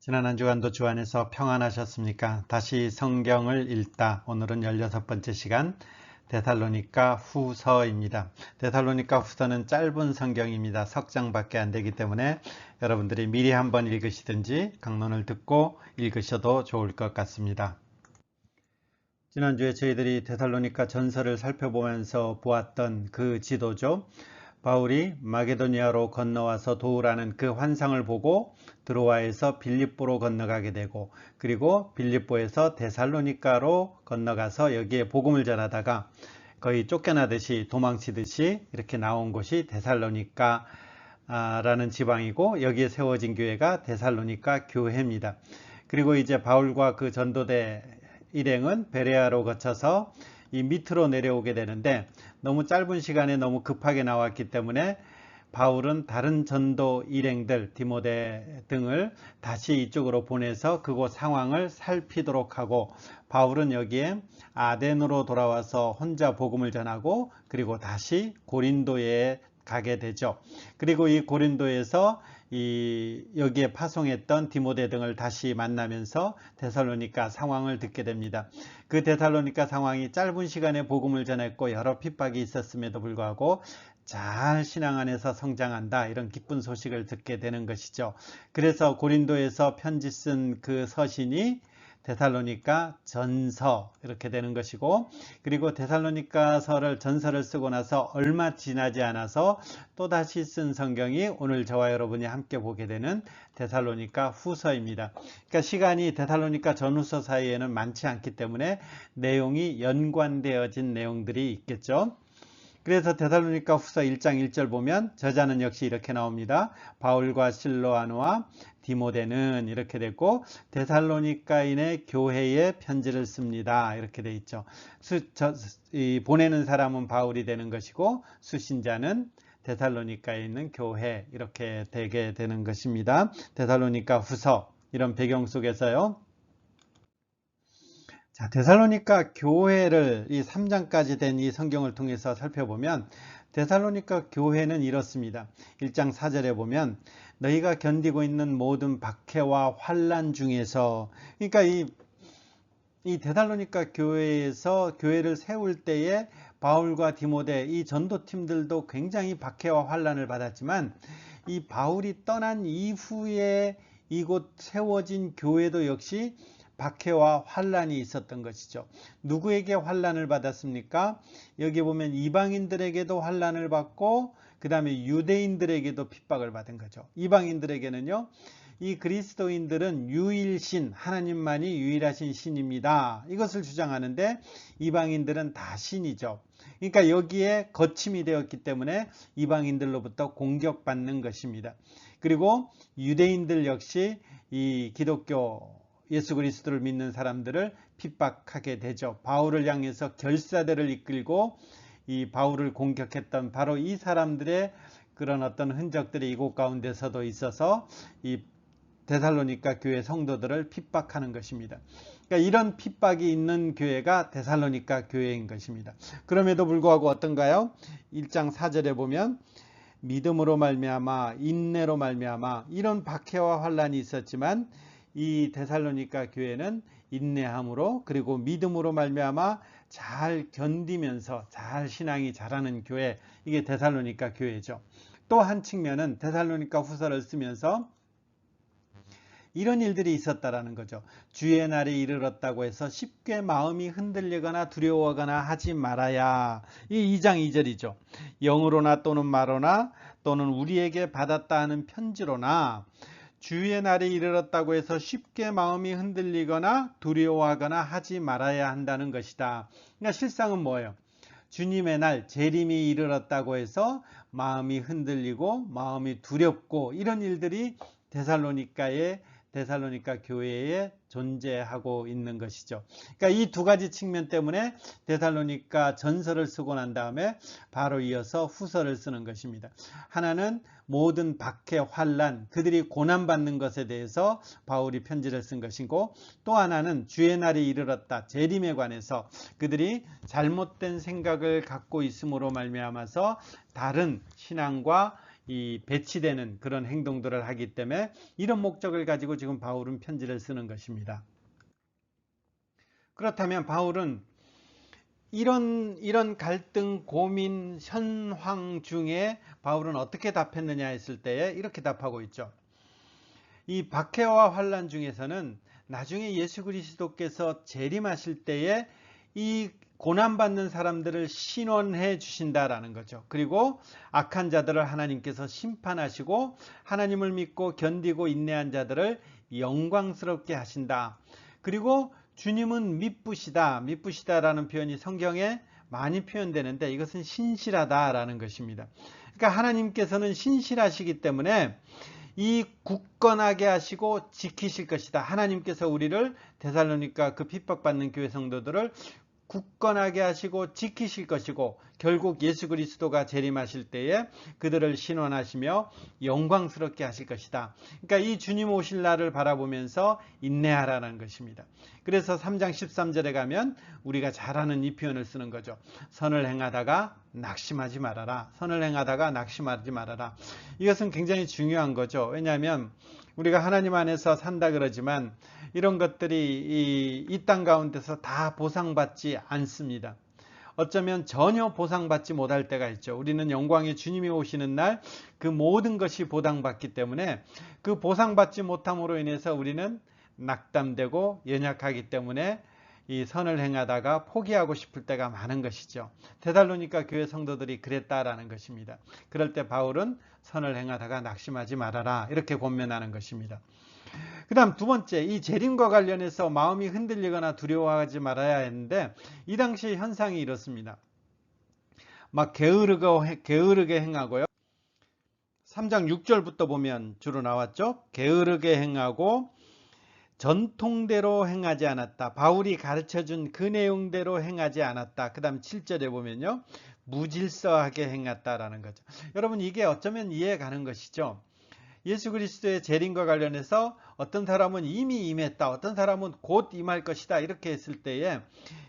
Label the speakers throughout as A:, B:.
A: 지난 한 주간도 주 안에서 평안하셨습니까? 다시 성경을 읽다. 오늘은 16번째 시간 데살로니가 후서입니다. 데살로니가 후서는 짧은 성경입니다. 석 장밖에 안 되기 때문에 여러분들이 미리 한번 읽으시든지 강론을 듣고 읽으셔도 좋을 것 같습니다. 지난주에 저희들이 데살로니가 전서를 살펴보면서 보았던 그 지도죠. 바울이 마게도니아로 건너와서 도우라는 그 환상을 보고 드로아에서 빌립보로 건너가게 되고, 그리고 빌립보에서 데살로니가로 건너가서 여기에 복음을 전하다가 거의 쫓겨나듯이 도망치듯이 이렇게 나온 곳이 데살로니가라는 지방이고, 여기에 세워진 교회가 데살로니가 교회입니다. 그리고 이제 바울과 그 전도대 일행은 베레아로 거쳐서 이 밑으로 내려오게 되는데, 너무 짧은 시간에 너무 급하게 나왔기 때문에 바울은 다른 전도 일행들 디모데 등을 다시 이쪽으로 보내서 그곳 상황을 살피도록 하고, 바울은 여기에 아덴으로 돌아와서 혼자 복음을 전하고, 그리고 다시 고린도에 가게 되죠. 그리고 이 고린도에서 여기에 파송했던 디모데 등을 다시 만나면서 데살로니가 상황을 듣게 됩니다. 그 데살로니가 상황이 짧은 시간에 복음을 전했고 여러 핍박이 있었음에도 불구하고 잘 신앙 안에서 성장한다, 이런 기쁜 소식을 듣게 되는 것이죠. 그래서 고린도에서 편지 쓴 그 서신이 데살로니가 전서 이렇게 되는 것이고, 그리고 데살로니가서를 전서를 쓰고 나서 얼마 지나지 않아서 또다시 쓴 성경이 오늘 저와 여러분이 함께 보게 되는 데살로니가 후서입니다. 그러니까 시간이 데살로니가 전후서 사이에는 많지 않기 때문에 내용이 연관되어진 내용들이 있겠죠. 그래서 데살로니가 후서 1장 1절 보면 저자는 역시 이렇게 나옵니다. 바울과 실로아노와 디모데는 이렇게 됐고, 데살로니가인의 교회에 편지를 씁니다, 이렇게 돼 있죠. 보내는 사람은 바울이 되는 것이고 수신자는 데살로니가에 있는 교회, 이렇게 되게 되는 것입니다. 데살로니가 후서, 이런 배경 속에서요. 자, 데살로니가 교회를 이 3장까지 된 이 성경을 통해서 살펴보면 데살로니가 교회는 이렇습니다. 1장 4절에 보면 너희가 견디고 있는 모든 박해와 환난 중에서, 그러니까 이 데살로니가 교회에서 교회를 세울 때에 바울과 디모데 이 전도팀들도 굉장히 박해와 환난을 받았지만, 이 바울이 떠난 이후에 이곳 세워진 교회도 역시 박해와 환난이 있었던 것이죠. 누구에게 환난을 받았습니까? 여기 보면 이방인들에게도 환난을 받고, 그 다음에 유대인들에게도 핍박을 받은 거죠. 이방인들에게는요, 이 그리스도인들은 유일신, 하나님만이 유일하신 신입니다, 이것을 주장하는데 이방인들은 다 신이죠. 그러니까 여기에 거침이 되었기 때문에 이방인들로부터 공격받는 것입니다. 그리고 유대인들 역시 이 기독교 예수 그리스도를 믿는 사람들을 핍박하게 되죠. 바울을 향해서 결사대를 이끌고 이 바울을 공격했던 바로 이 사람들의 그런 어떤 흔적들이 이곳 가운데서도 있어서 이 데살로니가 교회 성도들을 핍박하는 것입니다. 그러니까 이런 핍박이 있는 교회가 데살로니가 교회인 것입니다. 그럼에도 불구하고 어떤가요? 1장 4절에 보면 믿음으로 말미암아 인내로 말미암아, 이런 박해와 환난이 있었지만 이 데살로니가 교회는 인내함으로 그리고 믿음으로 말미암아 잘 견디면서 잘 신앙이 자라는 교회, 이게 데살로니가 교회죠. 또 한 측면은 데살로니가 후서를 쓰면서 이런 일들이 있었다라는 거죠. 주의 날이 이르렀다고 해서 쉽게 마음이 흔들리거나 두려워하거나 하지 말아야. 이 2장 2절이죠. 영으로나 또는 말로나 또는 우리에게 받았다 하는 편지로나 주의 날이 이르렀다고 해서 쉽게 마음이 흔들리거나 두려워하거나 하지 말아야 한다는 것이다. 그러니까 실상은 뭐예요? 주님의 날, 재림이 이르렀다고 해서 마음이 흔들리고 마음이 두렵고 이런 일들이 데살로니가 교회에 존재하고 있는 것이죠. 그러니까 이 두 가지 측면 때문에 데살로니가 전서를 쓰고 난 다음에 바로 이어서 후서를 쓰는 것입니다. 하나는 모든 박해, 환난, 그들이 고난받는 것에 대해서 바울이 편지를 쓴 것이고, 또 하나는 주의 날이 이르렀다, 재림에 관해서 그들이 잘못된 생각을 갖고 있음으로 말미암아서 다른 신앙과 이 배치되는 그런 행동들을 하기 때문에 이런 목적을 가지고 지금 바울은 편지를 쓰는 것입니다. 그렇다면 바울은 이런 갈등, 고민, 현황 중에 바울은 어떻게 답했느냐 했을 때에 이렇게 답하고 있죠. 이 박해와 환난 중에서는 나중에 예수 그리스도께서 재림하실 때에 이 고난받는 사람들을 신원해 주신다라는 거죠. 그리고 악한 자들을 하나님께서 심판하시고 하나님을 믿고 견디고 인내한 자들을 영광스럽게 하신다. 그리고 주님은 미쁘시다라는 표현이 성경에 많이 표현되는데 이것은 신실하다라는 것입니다. 그러니까 하나님께서는 신실하시기 때문에 이 굳건하게 하시고 지키실 것이다. 하나님께서 우리를 데살로니가 그 핍박받는 교회 성도들을 굳건하게 하시고 지키실 것이고 결국 예수 그리스도가 재림하실 때에 그들을 신원하시며 영광스럽게 하실 것이다. 그러니까 이 주님 오실 날을 바라보면서 인내하라는 것입니다. 그래서 3장 13절에 가면 우리가 잘 아는 이 표현을 쓰는 거죠. 선을 행하다가 낙심하지 말아라. 선을 행하다가 낙심하지 말아라. 이것은 굉장히 중요한 거죠. 왜냐하면 우리가 하나님 안에서 산다 그러지만 이런 것들이 이 땅 가운데서 다 보상받지 않습니다. 어쩌면 전혀 보상받지 못할 때가 있죠. 우리는 영광의 주님이 오시는 날 그 모든 것이 보상받기 때문에 그 보상받지 못함으로 인해서 우리는 낙담되고 연약하기 때문에 이 선을 행하다가 포기하고 싶을 때가 많은 것이죠. 데살로니가 교회 성도들이 그랬다라는 것입니다. 그럴 때 바울은 선을 행하다가 낙심하지 말아라 이렇게 권면하는 것입니다. 그 다음 두 번째, 이 재림과 관련해서 마음이 흔들리거나 두려워하지 말아야 했는데 이 당시 현상이 이렇습니다. 막 게으르게 행하고요. 3장 6절부터 보면 주로 나왔죠. 게으르게 행하고 전통대로 행하지 않았다. 바울이 가르쳐준 그 내용대로 행하지 않았다. 그 다음 7절에 보면요. 무질서하게 행했다라는 거죠. 여러분 이게 어쩌면 이해가는 것이죠. 예수 그리스도의 재림과 관련해서 어떤 사람은 이미 임했다. 어떤 사람은 곧 임할 것이다. 이렇게 했을 때에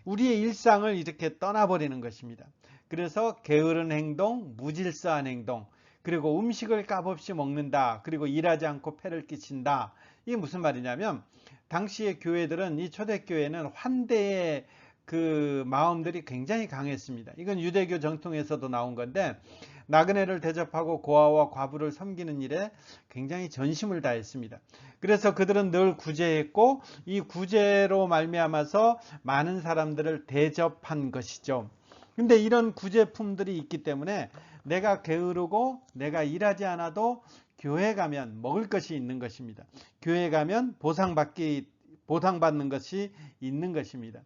A: 우리의 일상을 이렇게 떠나버리는 것입니다. 그래서 게으른 행동, 무질서한 행동, 그리고 음식을 값없이 먹는다. 그리고 일하지 않고 폐를 끼친다. 이게 무슨 말이냐면 당시의 교회들은 이 초대교회는 환대의 그 마음들이 굉장히 강했습니다. 이건 유대교 정통에서도 나온 건데 나그네를 대접하고 고아와 과부를 섬기는 일에 굉장히 전심을 다했습니다. 그래서 그들은 늘 구제했고 이 구제로 말미암아서 많은 사람들을 대접한 것이죠. 근데 이런 구제품들이 있기 때문에 내가 게으르고 내가 일하지 않아도 교회 가면 먹을 것이 있는 것입니다. 교회 가면 보상받는 것이 있는 것입니다.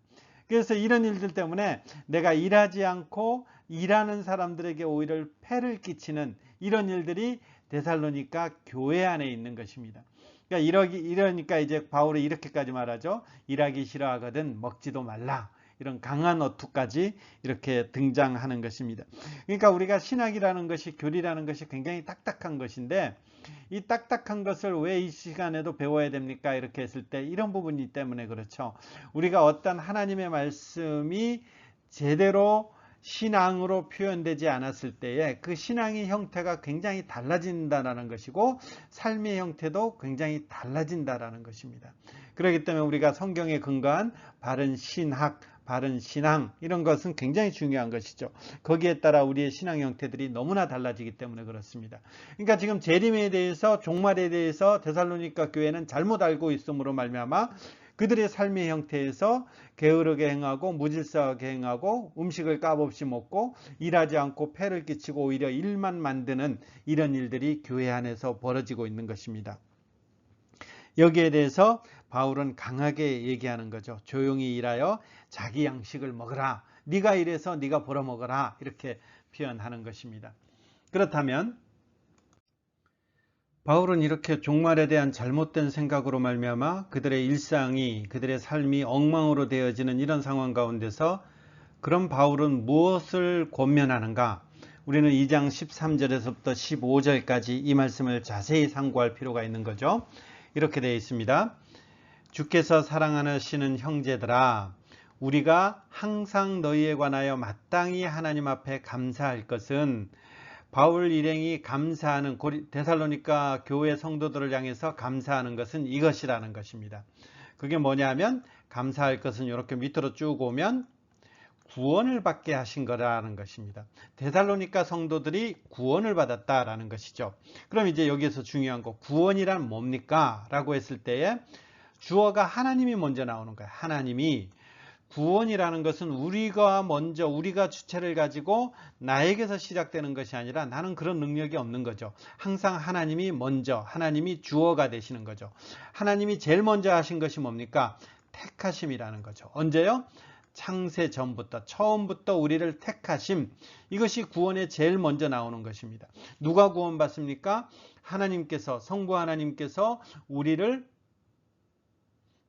A: 그래서 이런 일들 때문에 내가 일하지 않고 일하는 사람들에게 오히려 폐를 끼치는 이런 일들이 데살로니가 교회 안에 있는 것입니다. 그러니까 이러니까 이제 바울이 이렇게까지 말하죠. 일하기 싫어하거든 먹지도 말라. 이런 강한 어투까지 이렇게 등장하는 것입니다. 그러니까 우리가 신학이라는 것이, 교리라는 것이 굉장히 딱딱한 것인데 이 딱딱한 것을 왜 이 시간에도 배워야 됩니까? 이렇게 했을 때 이런 부분이 때문에 그렇죠. 우리가 어떤 하나님의 말씀이 제대로 신앙으로 표현되지 않았을 때에 그 신앙의 형태가 굉장히 달라진다는 것이고 삶의 형태도 굉장히 달라진다는 것입니다. 그렇기 때문에 우리가 성경에 근거한 바른 신학, 바른 신앙 이런 것은 굉장히 중요한 것이죠. 거기에 따라 우리의 신앙 형태들이 너무나 달라지기 때문에 그렇습니다. 그러니까 지금 재림에 대해서 종말에 대해서 데살로니가 교회는 잘못 알고 있음으로 말미암아 그들의 삶의 형태에서 게으르게 행하고 무질서하게 행하고 음식을 값없이 먹고 일하지 않고 폐를 끼치고 오히려 일만 만드는 이런 일들이 교회 안에서 벌어지고 있는 것입니다. 여기에 대해서 바울은 강하게 얘기하는 거죠. 조용히 일하여 자기 양식을 먹으라. 네가 일해서 네가 벌어먹어라. 이렇게 표현하는 것입니다. 그렇다면 바울은 이렇게 종말에 대한 잘못된 생각으로 말미암아 그들의 일상이, 그들의 삶이 엉망으로 되어지는 이런 상황 가운데서 그럼 바울은 무엇을 권면하는가? 우리는 2장 13절에서부터 15절까지 이 말씀을 자세히 상고할 필요가 있는 거죠. 이렇게 되어 있습니다. 주께서 사랑하시는 형제들아, 우리가 항상 너희에 관하여 마땅히 하나님 앞에 감사할 것은 바울 일행이 감사하는 데살로니가 교회 성도들을 향해서 감사하는 것은 이것이라는 것입니다. 그게 뭐냐면 감사할 것은 이렇게 밑으로 쭉 오면 구원을 받게 하신 거라는 것입니다. 데살로니가 성도들이 구원을 받았다라는 것이죠. 그럼 이제 여기에서 중요한 거, 구원이란 뭡니까? 라고 했을 때에 주어가 하나님이 먼저 나오는 거예요. 하나님이. 구원이라는 것은 우리가 주체를 가지고 나에게서 시작되는 것이 아니라 나는 그런 능력이 없는 거죠. 항상 하나님이 먼저, 하나님이 주어가 되시는 거죠. 하나님이 제일 먼저 하신 것이 뭡니까? 택하심이라는 거죠. 언제요? 창세 전부터, 처음부터 우리를 택하심. 이것이 구원에 제일 먼저 나오는 것입니다. 누가 구원받습니까? 하나님께서, 성부 하나님께서 우리를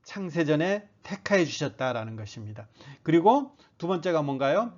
A: 창세전에 택하여 주셨다라는 것입니다. 그리고 두 번째가 뭔가요?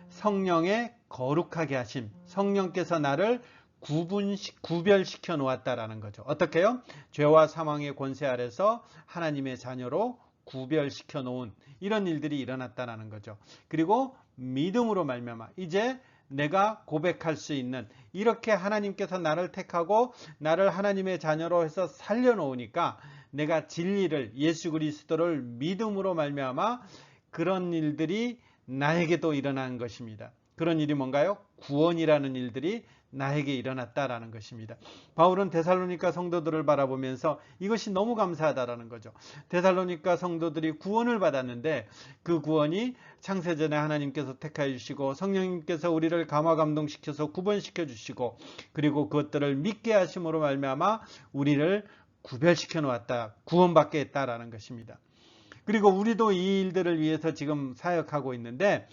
A: 성령의 거룩하게 하심. 성령께서 나를 구별시켜 놓았다라는 거죠. 어떻게요? 죄와 사망의 권세 아래서 하나님의 자녀로 구별시켜 놓은 이런 일들이 일어났다는 거죠. 그리고 믿음으로 말미암아 이제 내가 고백할 수 있는, 이렇게 하나님께서 나를 택하고 나를 하나님의 자녀로 해서 살려놓으니까 내가 진리를, 예수 그리스도를 믿음으로 말미암아 그런 일들이 나에게도 일어난 것입니다. 그런 일이 뭔가요? 구원이라는 일들이 나에게 일어났다라는 것입니다. 바울은 데살로니가 성도들을 바라보면서 이것이 너무 감사하다라는 거죠. 데살로니가 성도들이 구원을 받았는데 그 구원이 창세전에 하나님께서 택하여 주시고 성령님께서 우리를 감화 감동시켜서 구분시켜 주시고 그리고 그것들을 믿게 하심으로 말미암아 우리를 구별시켜 놓았다, 구원받게 했다라는 것입니다. 그리고 우리도 이 일들을 위해서 지금 사역하고 있는데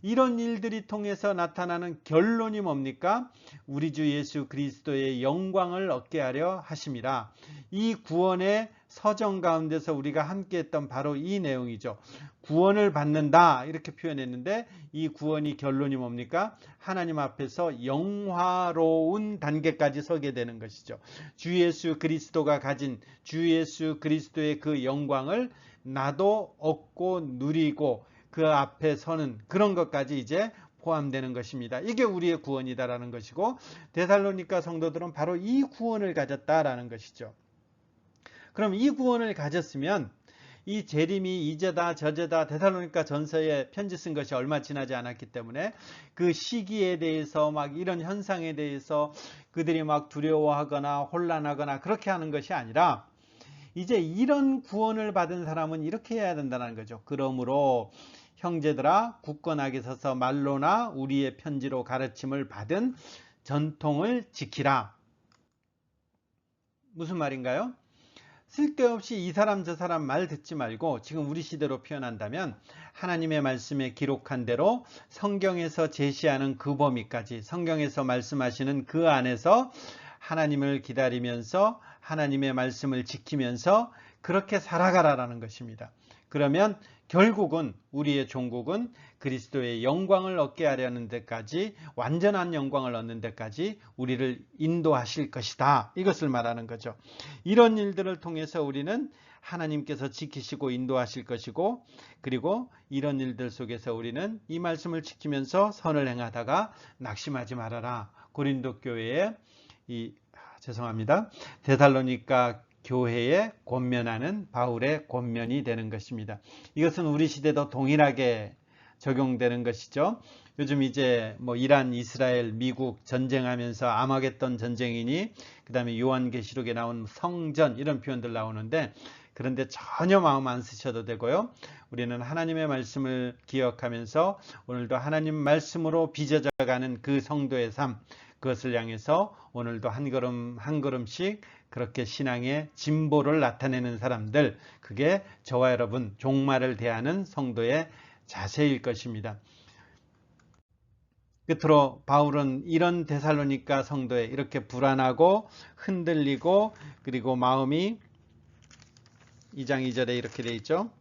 A: 이런 일들이 통해서 나타나는 결론이 뭡니까? 우리 주 예수 그리스도의 영광을 얻게 하려 하심이라. 이 구원의 서정 가운데서 우리가 함께 했던 바로 이 내용이죠. 구원을 받는다 이렇게 표현했는데 이 구원이 결론이 뭡니까? 하나님 앞에서 영화로운 단계까지 서게 되는 것이죠. 주 예수 그리스도가 가진 주 예수 그리스도의 그 영광을 나도 얻고 누리고 그 앞에 서는 그런 것까지 이제 포함되는 것입니다. 이게 우리의 구원이다라는 것이고 데살로니가 성도들은 바로 이 구원을 가졌다라는 것이죠. 그럼 이 구원을 가졌으면 이 재림이 이제다 저제다 데살로니가 전서에 편지 쓴 것이 얼마 지나지 않았기 때문에 그 시기에 대해서 막 이런 현상에 대해서 그들이 막 두려워하거나 혼란하거나 그렇게 하는 것이 아니라 이제 이런 구원을 받은 사람은 이렇게 해야 된다는 거죠. 그러므로 형제들아 굳건하게 서서 말로나 우리의 편지로 가르침을 받은 전통을 지키라. 무슨 말인가요? 쓸데없이 이 사람 저 사람 말 듣지 말고 지금 우리 시대로 표현한다면 하나님의 말씀에 기록한 대로 성경에서 제시하는 그 범위까지, 성경에서 말씀하시는 그 안에서 하나님을 기다리면서 하나님의 말씀을 지키면서 그렇게 살아가라라는 것입니다. 그러면 결국은 우리의 종국은 그리스도의 영광을 얻게 하려는 데까지, 완전한 영광을 얻는 데까지 우리를 인도하실 것이다. 이것을 말하는 거죠. 이런 일들을 통해서 우리는 하나님께서 지키시고 인도하실 것이고, 그리고 이런 일들 속에서 우리는 이 말씀을 지키면서 선을 행하다가 낙심하지 말아라. 고린도 교회에 데살로니가 교회에 권면하는 바울의 권면이 되는 것입니다. 이것은 우리 시대도 동일하게 적용되는 것이죠. 요즘 이제 이란, 이스라엘, 미국 전쟁하면서 아마겟돈 전쟁이니 그 다음에 요한계시록에 나온 성전 이런 표현들 나오는데 그런데 전혀 마음 안 쓰셔도 되고요. 우리는 하나님의 말씀을 기억하면서 오늘도 하나님 말씀으로 빚어져가는 그 성도의 삶, 그것을 향해서 오늘도 한 걸음 한 걸음씩 그렇게 신앙의 진보를 나타내는 사람들, 그게 저와 여러분 종말을 대하는 성도의 자세일 것입니다. 끝으로 바울은 이런 데살로니가 성도에 이렇게 불안하고 흔들리고 그리고 마음이 2장 2절에 이렇게 되어 있죠.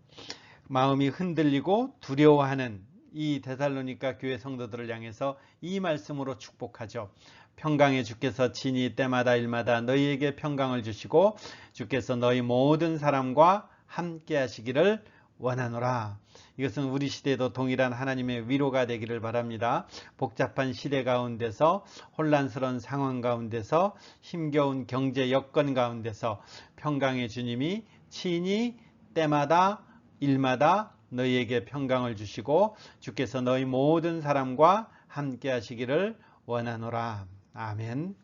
A: 마음이 흔들리고 두려워하는 이 데살로니가 교회 성도들을 향해서 이 말씀으로 축복하죠. 평강의 주께서 친히 때마다 일마다 너희에게 평강을 주시고 주께서 너희 모든 사람과 함께 하시기를 원하노라. 이것은 우리 시대에도 동일한 하나님의 위로가 되기를 바랍니다. 복잡한 시대 가운데서, 혼란스러운 상황 가운데서, 힘겨운 경제 여건 가운데서 평강의 주님이 친히 때마다 일마다 너희에게 평강을 주시고 주께서 너희 모든 사람과 함께 하시기를 원하노라. 아멘.